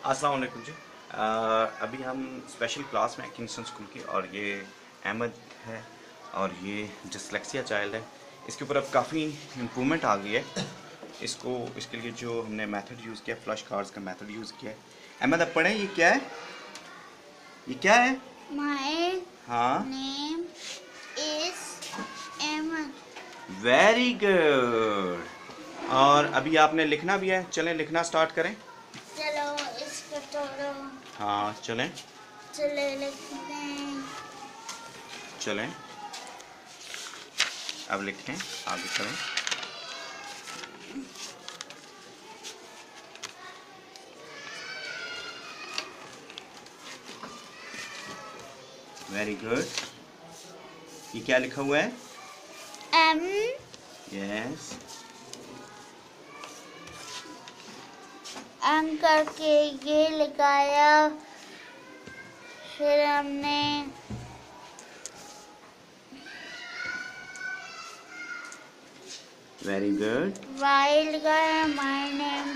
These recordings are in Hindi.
अस्सलाम वालेकुम जी। अभी हम स्पेशल क्लास में किंगस्टन स्कूल की, और ये अहमद है और ये डिसलेक्सिया चाइल्ड है। इसके ऊपर अब काफ़ी इम्प्रूवमेंट आ गई है। इसके लिए जो हमने मेथड यूज़ किया, फ्लश कार्ड्स का मेथड यूज़ किया है। अहमद अब पढ़ें, ये क्या है? ये क्या है? My हाँ, name is Ahmed. Very good. और अभी आपने लिखना भी है, चलें लिखना स्टार्ट करें। चलो इसको तोड़ो। हाँ चलें चले लिखते हैं। चलें, अब लिखें, आगे चलें। Very good. ये क्या लिखा हुआ है? M yes. M करके ये लगाया, फिर हमने वेरी गुड। Y लगाया। My name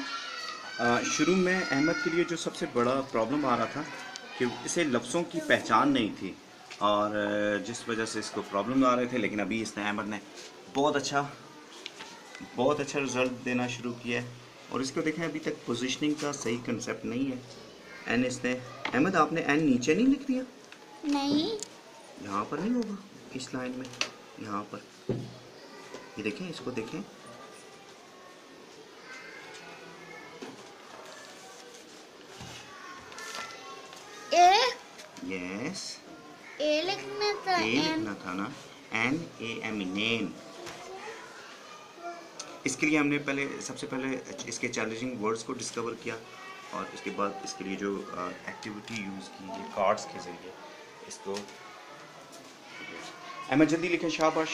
शुरू में अहमद के लिए जो सबसे बड़ा प्रॉब्लम आ रहा था कि इसे लफ्ज़ों की पहचान नहीं थी, और जिस वजह से इसको प्रॉब्लम आ रहे थे। लेकिन अभी इसने अहमद ने बहुत अच्छा रिज़ल्ट देना शुरू किया है। और इसको देखें, अभी तक पोजीशनिंग का सही कंसेप्ट नहीं है। एन इसने, अहमद आपने एन नीचे नहीं लिख दिया? नहीं, यहाँ पर नहीं होगा, इस लाइन में, यहाँ पर। ये देखें, इसको देखें। A यस, A लिखना था। ए N लिखना था ना, N A M E, name. इसके लिए हमने सबसे पहले इसके चैलेंजिंग वर्ड्स को डिस्कवर किया, और उसके बाद इसके लिए जो एक्टिविटी यूज़ की, ये कार्ड्स के ज़रिए इसको। अहमद जल्दी लिखें, शाबाश।